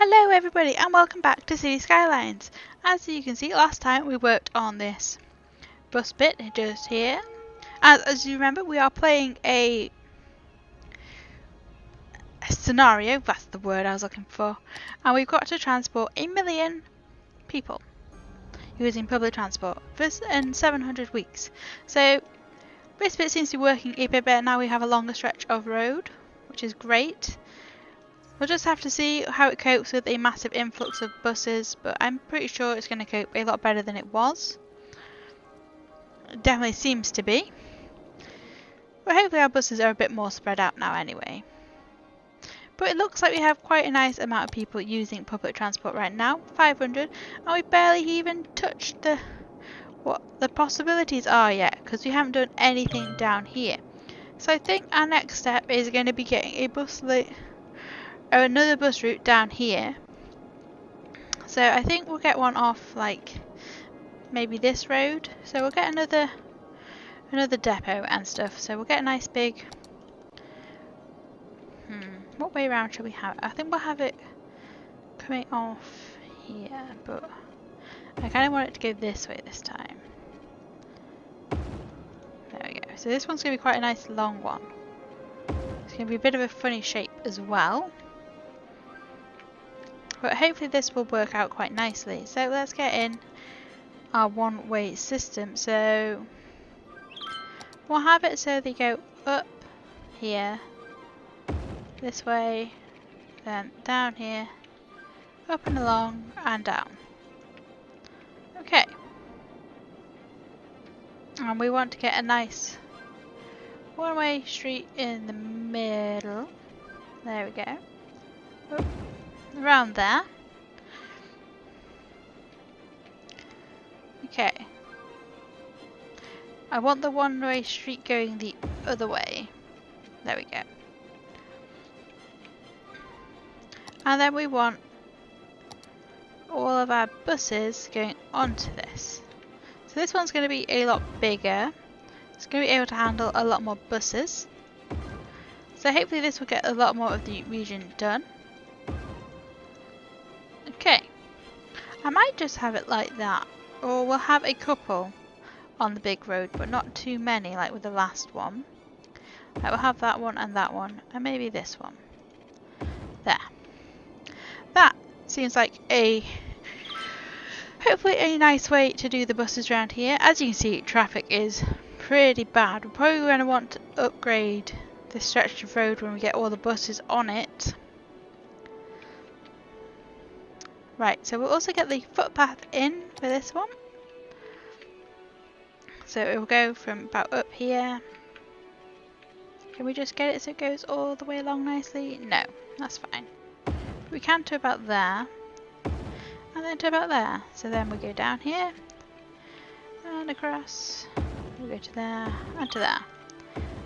Hello everybody and welcome back to City Skylines. As you can see, last time we worked on this bus bit just here. As you remember, we are playing a scenario, that's the word I was looking for, and we've got to transport 1 million people using public transport in 700 weeks. So this bit seems to be working a bit better now. We have a longer stretch of road, which is great. We'll just have to see how it copes with a massive influx of buses, but I'm pretty sure it's going to cope a lot better than it was. It definitely seems to be. But hopefully our buses are a bit more spread out now anyway. But it looks like we have quite a nice amount of people using public transport right now, 500, and we barely even touched what the possibilities are yet, because we haven't done anything down here. So I think our next step is going to be getting a another bus route down here. So I think we'll get one off like maybe this road. So we'll get another depot and stuff. So we'll get a nice big what way around shall we have it? I think we'll have it coming off here, but I kind of want it to go this way this time. There we go. So this one's going to be quite a nice long one. It's going to be a bit of a funny shape as well. But hopefully this will work out quite nicely. So let's get in our one-way system. So we'll have it so they go up here, this way, then down here, up and along, and down. Okay. And we want to get a nice one-way street in the middle. There we go. Oop. Around there. Okay. I want the one-way street going the other way. There we go. And then we want all of our buses going onto this. So this one's going to be a lot bigger. It's going to be able to handle a lot more buses. So hopefully this will get a lot more of the region done. Okay, I might just have it like that, or we'll have a couple on the big road, but not too many like with the last one. We'll have that one, and maybe this one. There. That seems like hopefully a nice way to do the buses around here. As you can see, traffic is pretty bad. We're probably going to want to upgrade this stretch of road when we get all the buses on it. Right, so we'll also get the footpath in for this one. So it will go from about up here. Can we just get it so it goes all the way along nicely? No, that's fine. We can to about there. And then to about there. So then we go down here. And across. We go to there and to there.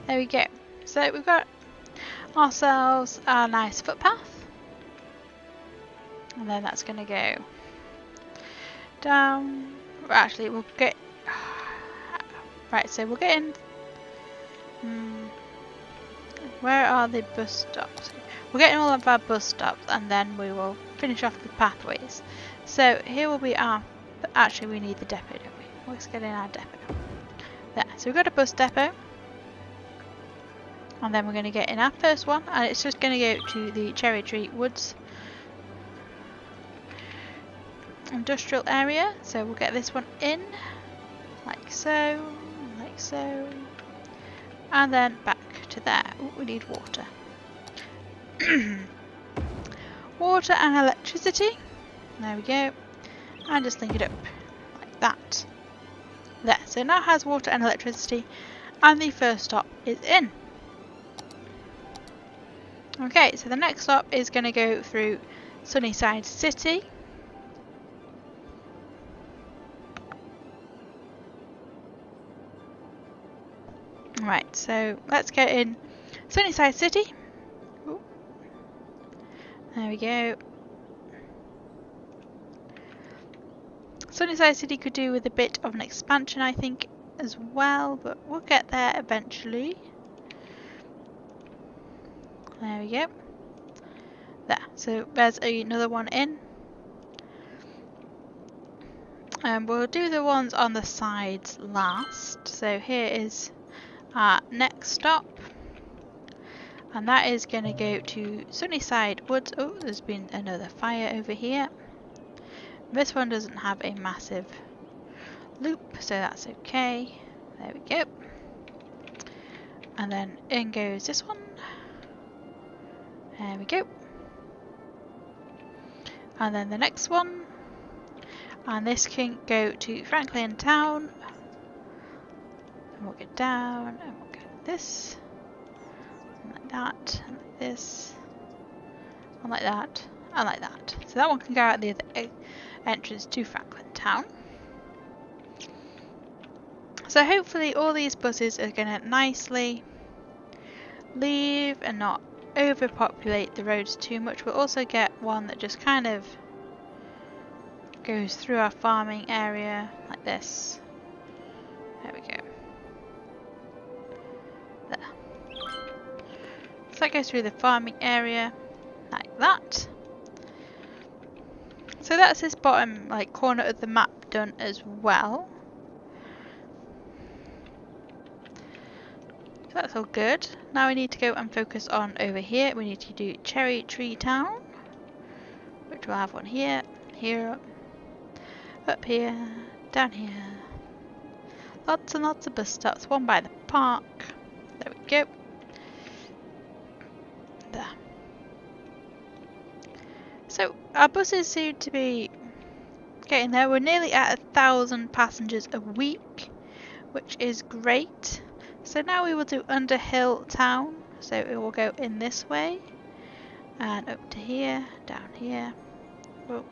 There we go. So we've got ourselves our nice footpath. And then that's going to go down. Actually, we'll get... Right, so we'll get in... Where are the bus stops? We'll get in all of our bus stops and then we will finish off the pathways. So here will be our... But actually we need the depot, don't we? Let's get in our depot. There, so we've got a bus depot. And then we're going to get in our first one. And it's just going to go to the Cherry Tree Woods industrial area. So we'll get this one in like so, and then back to there. Ooh, we need water. Water and electricity. There we go. And just link it up like that. There. So it now has water and electricity, and the first stop is in. Okay, so the next stop is going to go through Sunnyside City. Right, so let's get in Sunnyside City. Ooh. There we go. Sunnyside City could do with a bit of an expansion, I think, as well, but we'll get there eventually. There we go. There. So there's another one in. And we'll do the ones on the sides last. So here is our next stop. And that is going to go to Sunnyside Woods. Oh, there's been another fire over here. This one doesn't have a massive loop, so that's okay. There we go. And then in goes this one. There we go. And then the next one. And this can go to Franklin Town. And we'll get down and we'll get this. And like that. And like this. And like that. And like that. So that one can go out the other entrance to Franklin Town. So hopefully all these buses are going to nicely leave and not overpopulate the roads too much. We'll also get one that just kind of goes through our farming area like this. There we go. There. So that goes through the farming area like that. So that's this bottom corner of the map done as well. So that's all good. Now we need to go and focus on over here. We need to do Cherry Tree Town, which we'll have one here, here, up here, down here. Lots and lots of bus stops. One by the park. There we go. There. So our buses seem to be getting there. We're nearly at 1,000 passengers a week, which is great. So now we will do Underhill Town. So it will go in this way and up to here, down here. Whoa.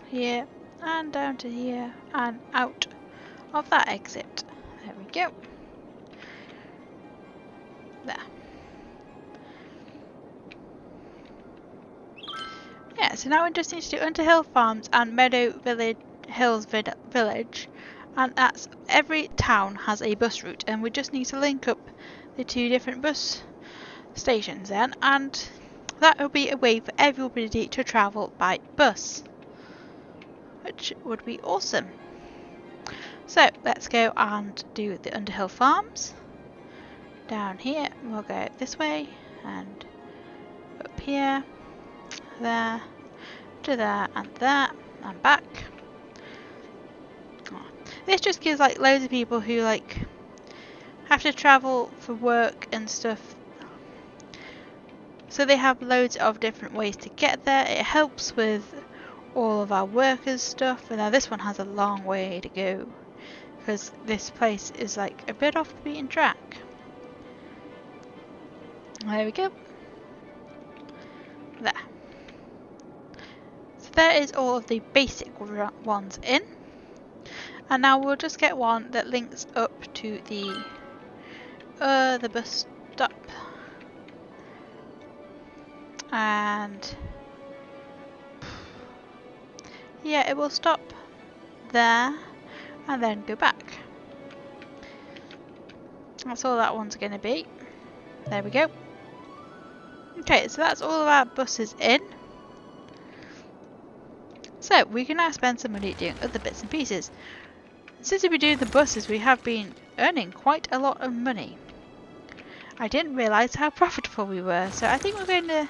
Here and down to here and out of that exit. There we go. There. Yeah, so now we just need to do Underhill Farms and Meadow Hills Village, and that's every town has a bus route, and we just need to link up the two different bus stations then, and that will be a way for everybody to travel by bus, which would be awesome. So let's go and do the Underhill Farms. Down here, we'll go this way and up here, there, to there and there, and back. Oh. This just gives loads of people who have to travel for work and stuff, so they have loads of different ways to get there. It helps with all of our workers stuff, and now this one has a long way to go because this place is a bit off the beaten track. There we go. There. So there is all of the basic ones in, and now we'll just get one that links up to the bus stop, and yeah, it will stop there and then go back. That's all that one's going to be. There we go. Okay, so that's all of our buses in. So we can now spend some money doing other bits and pieces. Since we've been doing the buses, we have been earning quite a lot of money. I didn't realise how profitable we were, so I think we're going to,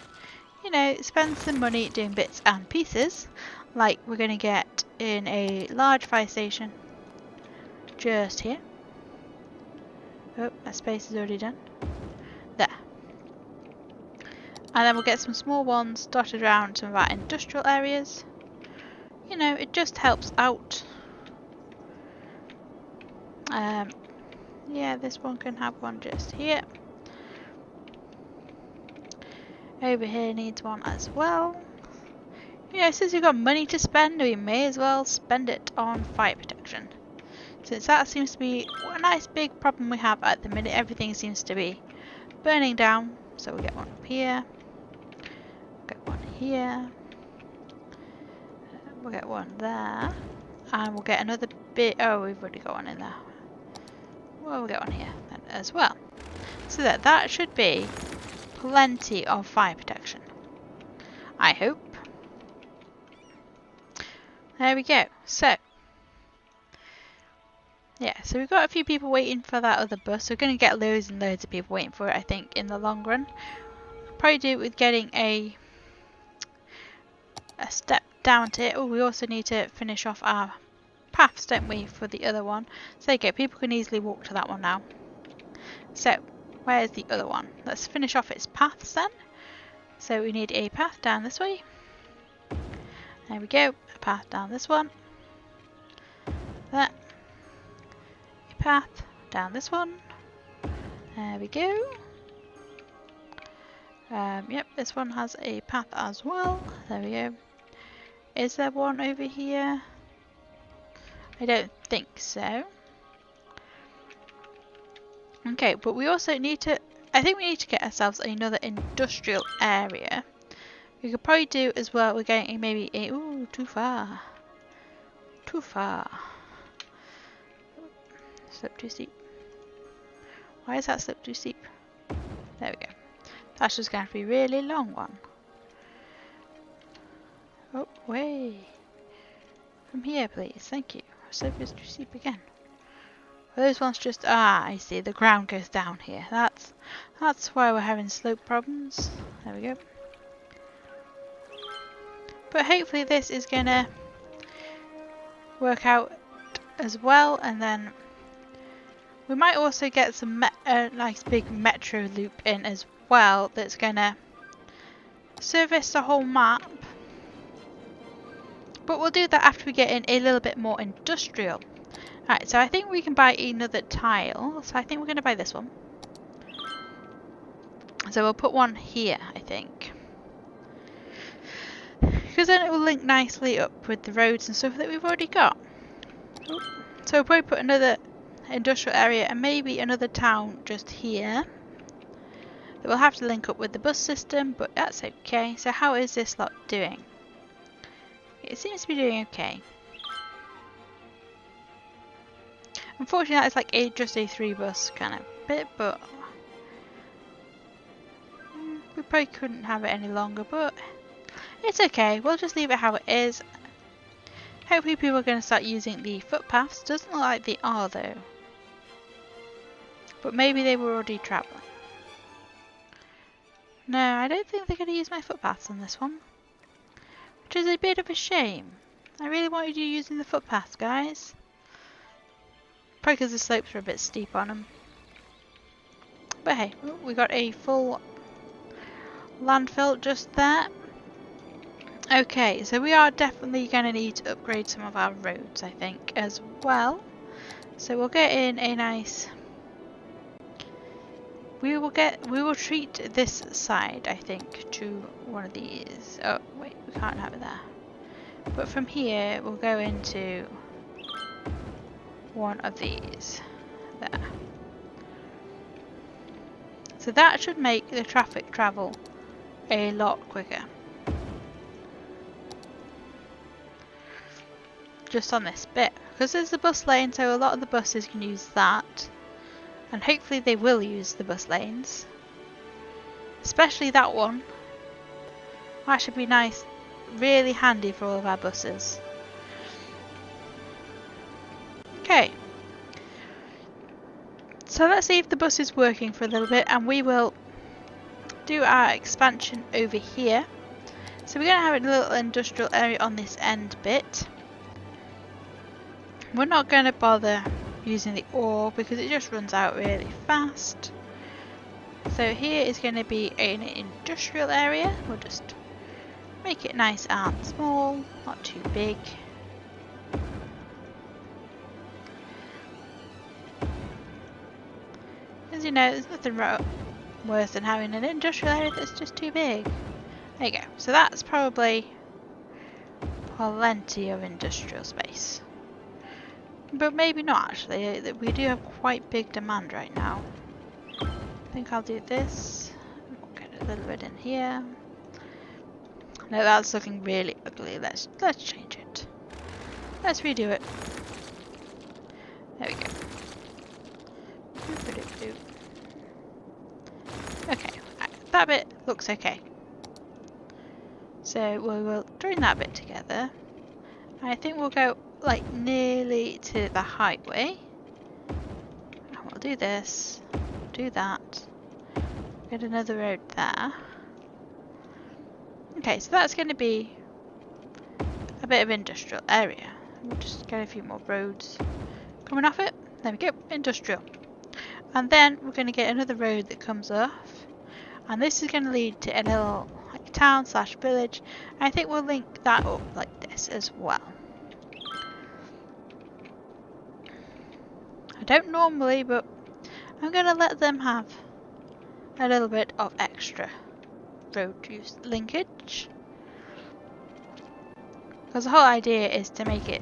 spend some money doing bits and pieces. Like we're going to get in a large fire station just here. Oh, that space is already done. There. And then we'll get some small ones dotted around some of our industrial areas. It just helps out. Yeah, this one can have one just here. Over here needs one as well. Since we've got money to spend, we may as well spend it on fire protection. Since that seems to be a nice big problem we have at the minute. Everything seems to be burning down. So we'll get one up here. Get one here. We'll get one there. And we'll get another bit. Oh, we've already got one in there. Well, we'll get one here then as well. So that should be plenty of fire protection. I hope. There we go. So, yeah, so we've got a few people waiting for that other bus. We're going to get loads and loads of people waiting for it, I think, in the long run. Probably do it with getting a step down to it. Oh, we also need to finish off our paths, don't we, for the other one. So there you go, people can easily walk to that one now. So, where's the other one? Let's finish off its paths then. So we need a path down this way. There we go, a path down this one. That. A path down this one. There we go. Yep, this one has a path as well. There we go. Is there one over here? I don't think so. Okay, but we also need to, I think we need to get ourselves another industrial area. We could probably do as well, we're getting maybe a, ooh, too far. Too far. Slope too steep. Why is that slope too steep? There we go. That's just going to be a really long one. Oh, way. From here, please. Thank you. Slope is too steep again. Well, those ones just... Ah, I see. The ground goes down here. That's why we're having slope problems. There we go. But hopefully this is going to work out as well. And then we might also get some nice big metro loop in as well. That's going to service the whole map. But we'll do that after we get in a little bit more industrial. Alright, so I think we can buy another tile. So I think we're going to buy this one. So we'll put one here, I think. Because then it will link nicely up with the roads and stuff that we've already got. So we'll probably put another industrial area and maybe another town just here. That will have to link up with the bus system, but that's okay. So how is this lot doing? It seems to be doing okay. Unfortunately, it's like just a 3-bus kind of bit, but we probably couldn't have it any longer, but it's okay. We'll just leave it how it is. Hopefully people are going to start using the footpaths. Doesn't look like they are though. But maybe they were already travelling. No, I don't think they're going to use my footpaths on this one. Which is a bit of a shame. I really wanted you using the footpaths, guys. Probably because the slopes are a bit steep on them. But hey, we got a full landfill just there. Okay, so we are definitely going to need to upgrade some of our roads, I think, as well. So we'll get in a nice... We will treat this side, I think, to one of these. Oh, wait, we can't have it there. But from here, we'll go into one of these. There. So that should make the traffic travel a lot quicker. Just on this bit. Because there's the bus lane, so a lot of the buses can use that. And hopefully they will use the bus lanes. Especially that one. That should be nice. Really handy for all of our buses. Okay. So let's see if the bus is working for a little bit. And we will do our expansion over here. So we're going to have a little industrial area on this end bit. We're not going to bother using the ore because it just runs out really fast. So here is going to be an industrial area. We'll just make it nice and small, not too big. As you know, there's nothing worse than having an industrial area that's just too big. There you go. So that's probably plenty of industrial space. But maybe not actually, we do have quite big demand right now. I think I'll do this, we'll get a little bit in here. No, that's looking really ugly, let's change it. Let's redo it. There we go. Okay, that bit looks okay. So we will join that bit together. I think we'll go like nearly to the highway. And we'll do this, do that, get another road there. Okay, so that's going to be a bit of industrial area. We'll just get a few more roads coming off it. There we go, industrial. And then we're going to get another road that comes off. And this is going to lead to a little like town slash village. And I think we'll link that up like this as well. I don't normally, but I'm going to let them have a little bit of extra road use linkage. Because the whole idea is to make it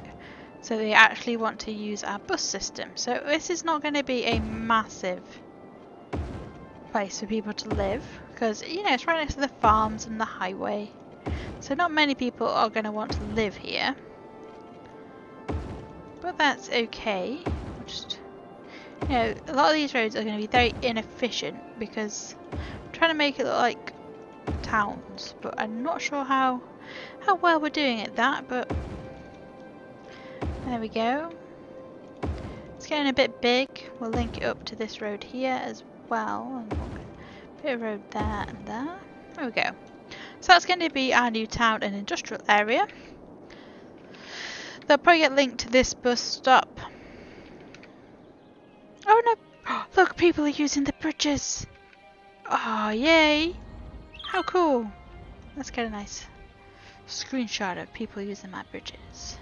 so they actually want to use our bus system. So this is not going to be a massive place for people to live. Because, you know, it's right next to the farms and the highway. So not many people are going to want to live here. But that's okay. Just, you know, a lot of these roads are going to be very inefficient because I'm trying to make it look like towns, but I'm not sure how well we're doing at that. But there we go. It's getting a bit big. We'll link it up to this road here as well, and we'll get a bit of road there and there. There we go. So that's going to be our new town and industrial area. They'll probably get linked to this bus stop. Oh no! Look, people are using the bridges! Oh, yay! How cool! Let's get a nice screenshot of people using my bridges.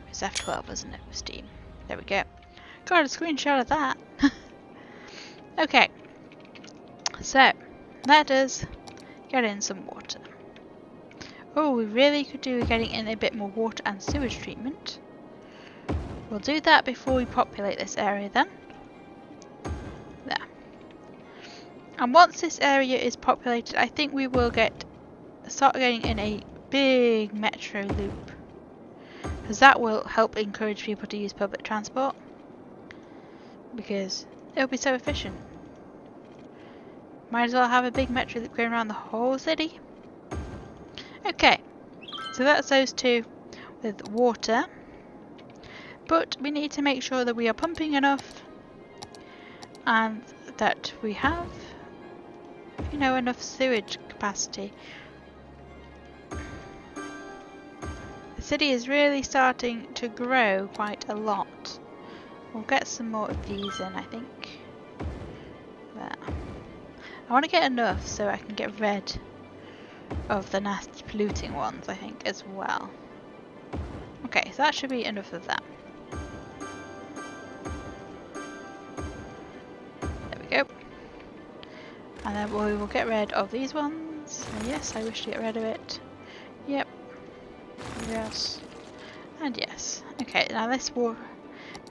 It's F12, isn't it, with Steam? There we go. Got a screenshot of that! Okay. So, let us get in some water. Oh, we really could do with getting in a bit more water and sewage treatment. We'll do that before we populate this area then. There. And once this area is populated, I think we will start getting in a big metro loop. Because that will help encourage people to use public transport. Because it'll be so efficient. Might as well have a big metro loop going around the whole city. Okay, so that's those two with water. But we need to make sure that we are pumping enough and that we have, you know, enough sewage capacity. The city is really starting to grow quite a lot. We'll get some more of these in, I think. There. I want to get enough so I can get rid of the nasty polluting ones, I think, as well. Okay, so that should be enough of that. There we go. And then we will get rid of these ones. And yes, I wish to get rid of it. Yep. Yes. And yes. Okay, now this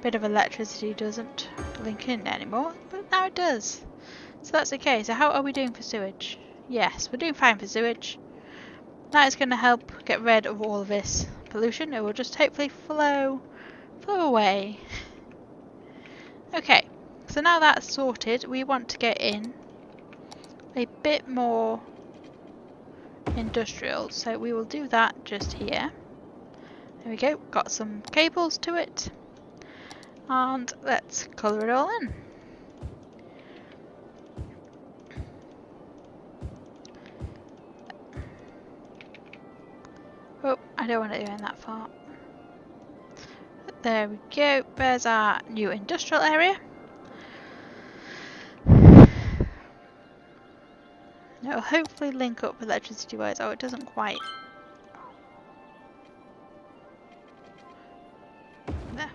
bit of electricity doesn't link in anymore, but now it does. So that's okay. So how are we doing for sewage? Yes, we're doing fine for sewage. That is going to help get rid of all of this pollution. It will just hopefully flow away. Okay, so now that's sorted, we want to get in a bit more industrial. So we will do that just here. There we go, got some cables to it. And let's colour it all in. Oh, I don't want to go in that far. There we go, there's our new industrial area. It'll hopefully link up electricity wise. Oh, it doesn't quite. There.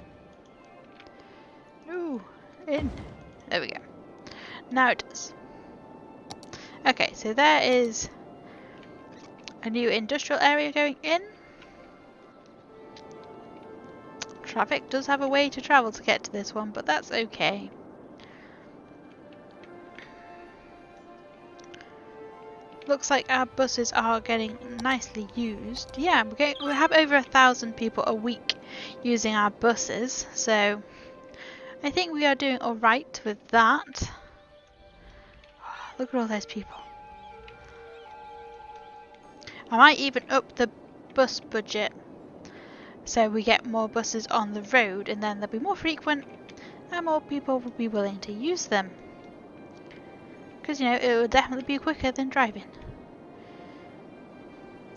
Ooh, in. There we go. Now it does. Okay, so there is a new industrial area going in. Traffic does have a way to travel to get to this one, but that's okay. Looks like our buses are getting nicely used. Yeah, we have over 1,000 people a week using our buses, so I think we are doing alright with that. Look at all those people. I might even up the bus budget so we get more buses on the road, and then they'll be more frequent and more people will be willing to use them. Because, you know, it will definitely be quicker than driving.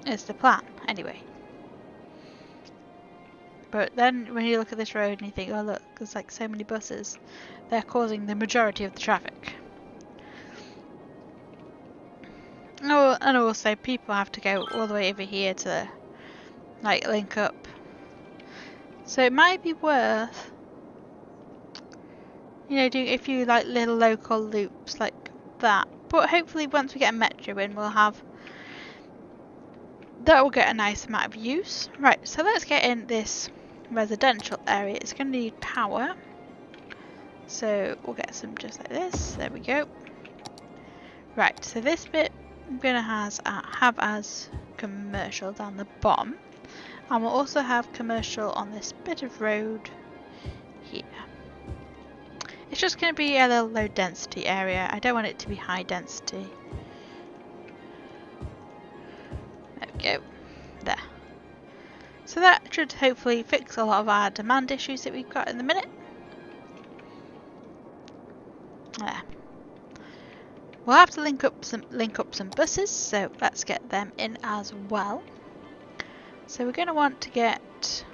It's the plan, anyway. But then when you look at this road and you think, oh look, there's like so many buses, they're causing the majority of the traffic. Oh, and also people have to go all the way over here to like link up. So it might be worth, you know, doing a few like little local loops like that. But hopefully once we get a metro in, we'll have, that will get a nice amount of use. Right, so let's get in this residential area. It's going to need power. So we'll get some just like this. There we go. Right, so this bit I'm going to have as commercial down the bottom. And we'll also have commercial on this bit of road here. It's just going to be a little low density area. I don't want it to be high density. There we go. There. So that should hopefully fix a lot of our demand issues that we've got in the minute. There. We'll have to link up some buses, so let's get them in as well. So we're going to want to get,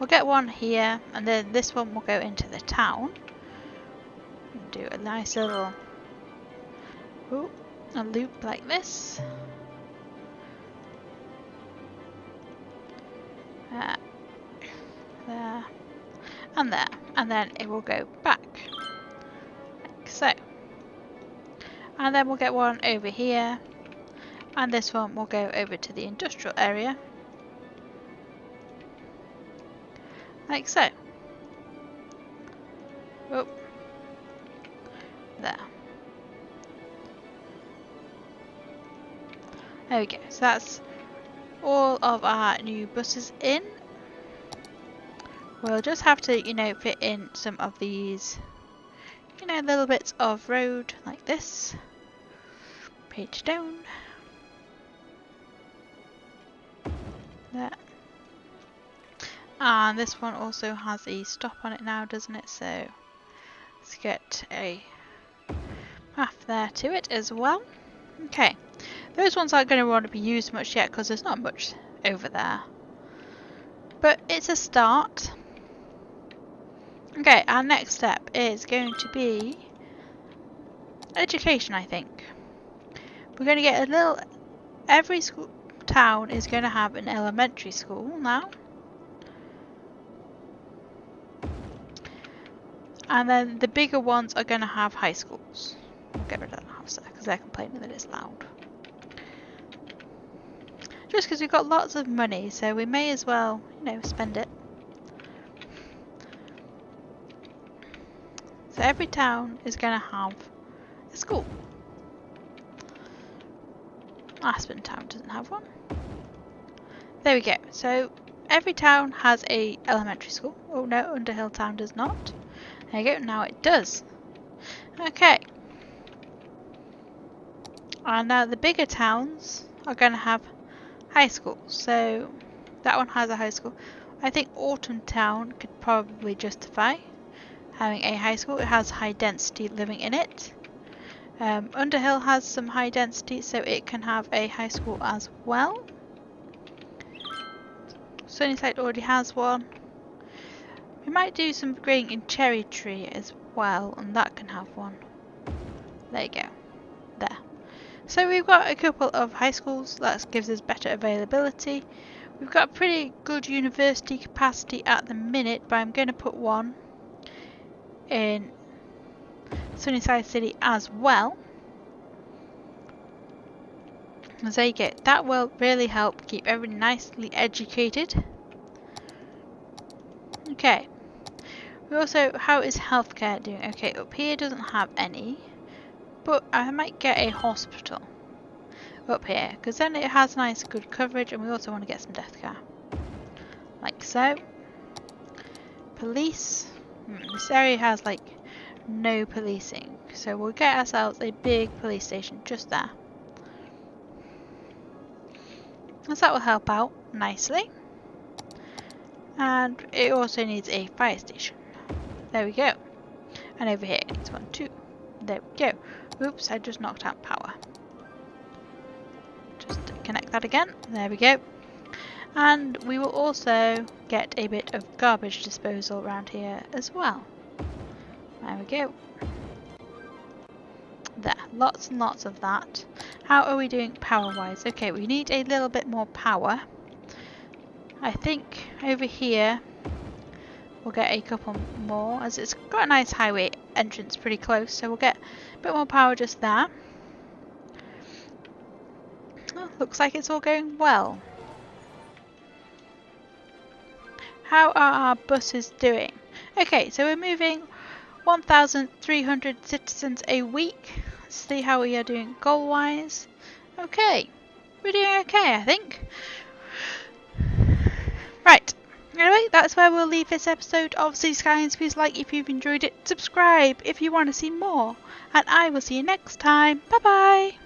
we'll get one here, and then this one will go into the town. Do a nice little, a loop like this. There, and there, and then it will go back, like so. And then we'll get one over here, and this one will go over to the industrial area, like so. Oh, there. There we go. So that's all of our new buses in. We'll just have to, you know, fit in some of these, you know, little bits of road like this. Page down. There. And this one also has a stop on it now, doesn't it? So let's get a path there to it as well. Okay. Those ones aren't going to want to be used much yet because there's not much over there. But it's a start. Okay, our next step is going to be education, I think. We're going to get a little, every school, town is going to have an elementary school now. And then the bigger ones are going to have high schools. We'll get rid of that house there because they're complaining that it's loud. Just because we've got lots of money, so we may as well, you know, spend it. So every town is going to have a school. Aspen Town doesn't have one. There we go. So every town has a elementary school. Oh no, Underhill Town does not. There you go. Now it does. Okay. And now the bigger towns are going to have high schools. So that one has a high school. I think Autumn Town could probably justify having a high school. It has high density living in it. Underhill has some high density, so it can have a high school as well. Sunnyside already has one. We might do some upgrading in Cherry Tree as well, and that can have one. There you go. There. So we've got a couple of high schools. That gives us better availability. We've got a pretty good university capacity at the minute, but I'm going to put one in Sunnyside City as well. So there you go. That will really help keep everyone nicely educated. Okay. We also, how is healthcare doing? Okay, up here doesn't have any, but I might get a hospital up here because then it has nice good coverage, and we also want to get some death care. Like so. Police. This area has like no policing. So we'll get ourselves a big police station just there. As that will help out nicely. And it also needs a fire station. There we go. And over here it needs one too. There we go. Oops, I just knocked out power. Just connect that again. There we go. And we will also get a bit of garbage disposal around here as well. There we go. There, lots and lots of that. How are we doing power wise? Okay, we need a little bit more power. I think over here we'll get a couple more, as it's got a nice highway entrance pretty close, so we'll get a bit more power just there. Oh, looks like it's all going well. How are our buses doing? Okay, so we're moving 1,300 citizens a week. Let's see how we are doing goal wise. Okay, we're doing okay, I think. Right, anyway, that's where we'll leave this episode of Skylines. Please like if you've enjoyed it, subscribe if you want to see more, and I will see you next time. Bye bye!